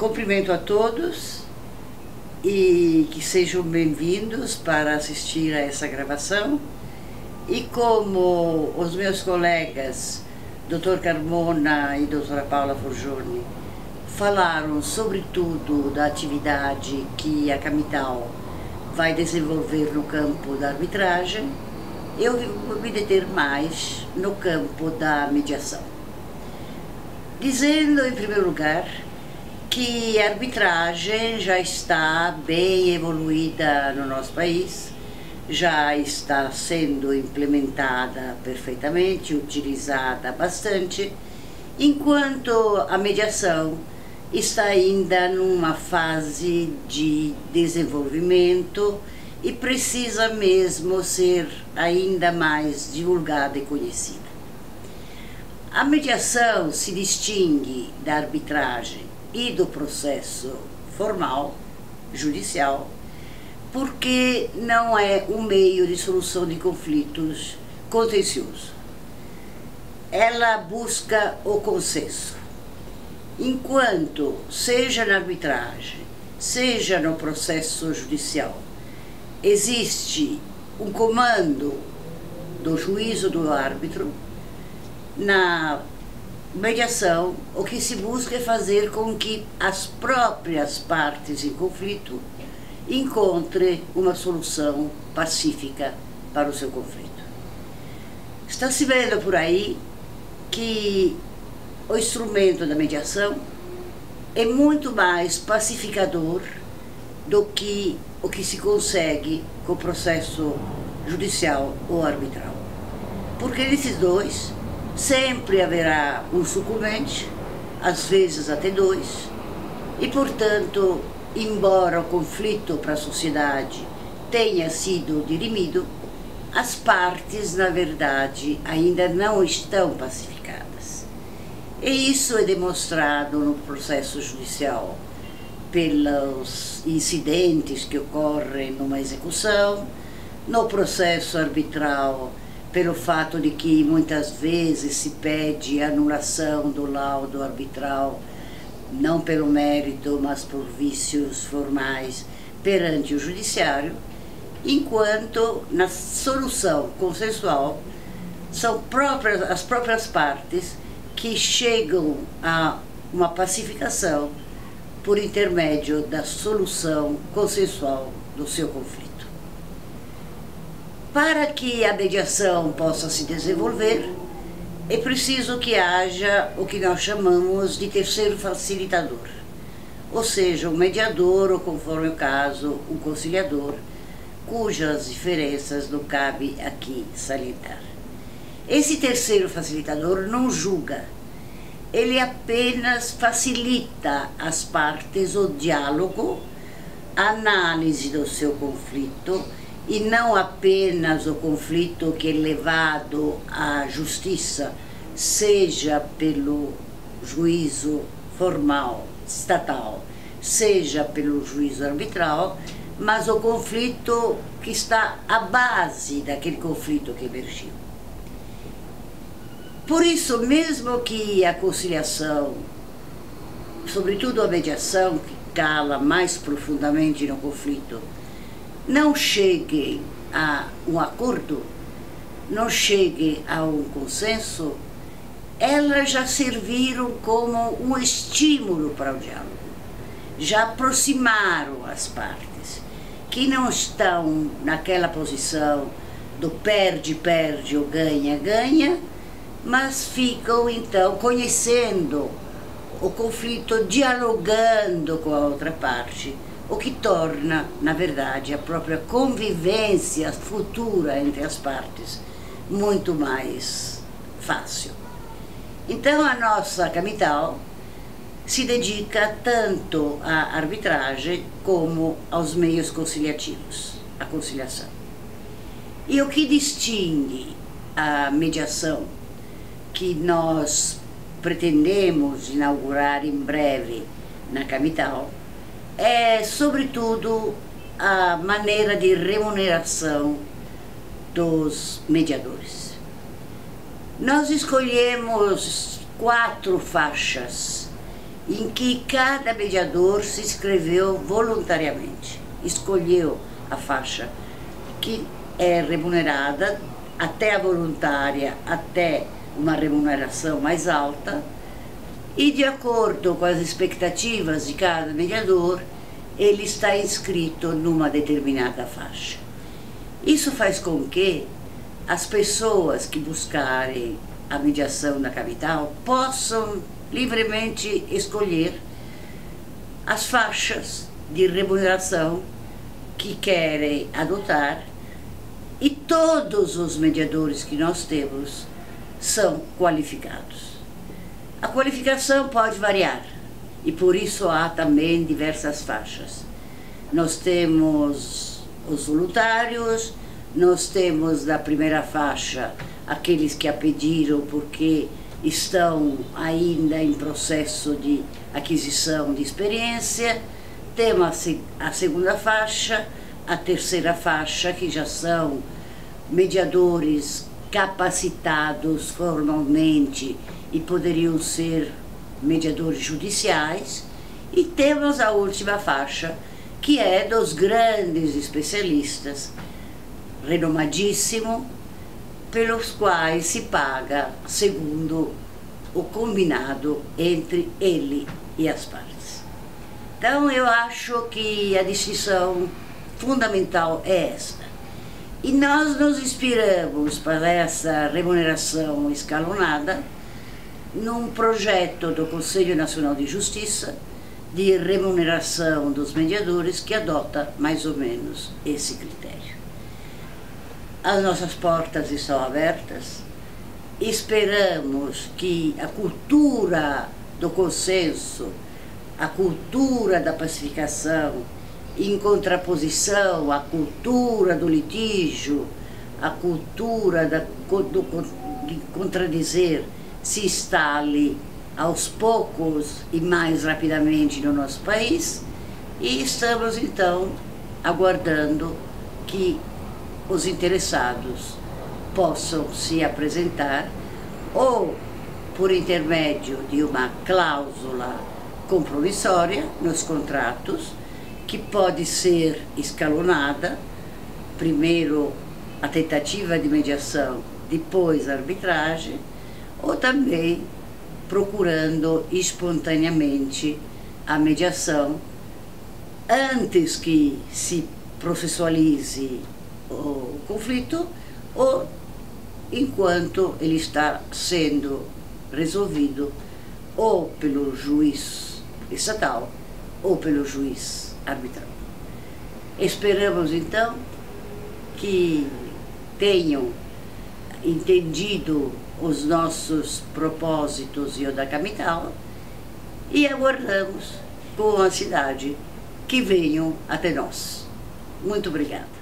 Cumprimento a todos e que sejam bem-vindos para assistir a essa gravação. E como os meus colegas, Dr. Carmona e doutora Paula Forgione, falaram sobretudo da atividade que a Camital vai desenvolver no campo da arbitragem, eu vou me deter mais no campo da mediação. Dizendo, em primeiro lugar, que a arbitragem já está bem evoluída no nosso país, já está sendo implementada perfeitamente, utilizada bastante, enquanto a mediação está ainda numa fase de desenvolvimento e precisa mesmo ser ainda mais divulgada e conhecida. A mediação se distingue da arbitragem e do processo formal, judicial, porque não é um meio de solução de conflitos contencioso. Ela busca o consenso. Enquanto, seja na arbitragem, seja no processo judicial, existe um comando do juiz ou do árbitro, na mediação, o que se busca é fazer com que as próprias partes em conflito encontrem uma solução pacífica para o seu conflito. Está se vendo por aí que o instrumento da mediação é muito mais pacificador do que o que se consegue com o processo judicial ou arbitral. Porque nesses dois sempre haverá um sucumbente, às vezes até dois, e portanto, embora o conflito para a sociedade tenha sido dirimido, as partes, na verdade, ainda não estão pacificadas. E isso é demonstrado no processo judicial pelos incidentes que ocorrem numa execução, no processo arbitral pelo fato de que muitas vezes se pede anulação do laudo arbitral, não pelo mérito, mas por vícios formais perante o judiciário, enquanto na solução consensual são as próprias partes que chegam a uma pacificação por intermédio da solução consensual do seu conflito. Para que a mediação possa se desenvolver, é preciso que haja o que nós chamamos de terceiro facilitador, ou seja, um mediador ou, conforme o caso, um conciliador, cujas diferenças não cabe aqui salientar. Esse terceiro facilitador não julga, ele apenas facilita às partes o diálogo, a análise do seu conflito, e não apenas o conflito que é levado à justiça, seja pelo juízo formal estatal, seja pelo juízo arbitral, mas o conflito que está à base daquele conflito que emergiu. Por isso, mesmo que a conciliação, sobretudo a mediação, que cala mais profundamente no conflito, não chegue a um acordo, não chegue a um consenso, elas já serviram como um estímulo para o diálogo, já aproximaram as partes, que não estão naquela posição do perde-perde ou ganha-ganha, mas ficam então conhecendo o conflito, dialogando com a outra parte, o que torna, na verdade, a própria convivência futura entre as partes muito mais fácil. Então, a nossa Camital se dedica tanto à arbitragem como aos meios conciliativos, à conciliação. E o que distingue a mediação, que nós pretendemos inaugurar em breve na Camital, é, sobretudo, a maneira de remuneração dos mediadores. Nós escolhemos 4 faixas em que cada mediador se inscreveu voluntariamente, escolheu a faixa que é remunerada, até a voluntária, até uma remuneração mais alta, e de acordo com as expectativas de cada mediador, ele está inscrito numa determinada faixa. Isso faz com que as pessoas que buscarem a mediação na capital possam livremente escolher as faixas de remuneração que querem adotar, e todos os mediadores que nós temos são qualificados. A qualificação pode variar e por isso há também diversas faixas. Nós temos os voluntários, nós temos da primeira faixa aqueles que a pediram porque estão ainda em processo de aquisição de experiência, temos a segunda faixa, a terceira faixa, que já são mediadores capacitados formalmente e poderiam ser mediadores judiciais, e temos a última faixa, que é dos grandes especialistas, renomadíssimo, pelos quais se paga segundo o combinado entre ele e as partes. Então eu acho que a distinção fundamental é esta. E nós nos inspiramos para essa remuneração escalonada num projeto do Conselho Nacional de Justiça de remuneração dos mediadores que adota mais ou menos esse critério. As nossas portas estão abertas, esperamos que a cultura do consenso, a cultura da pacificação, em contraposição à cultura do litígio, a cultura de contradizer, se instale aos poucos e mais rapidamente no nosso país, e estamos então aguardando que os interessados possam se apresentar ou por intermédio de uma cláusula compromissória nos contratos, que pode ser escalonada, primeiro a tentativa de mediação, depois a arbitragem, ou também procurando espontaneamente a mediação antes que se processualize o conflito ou enquanto ele está sendo resolvido ou pelo juiz estatal ou pelo juiz arbitral. Esperamos então que tenham entendido os nossos propósitos e o da capital, e aguardamos com ansiedade que venham até nós. Muito obrigada.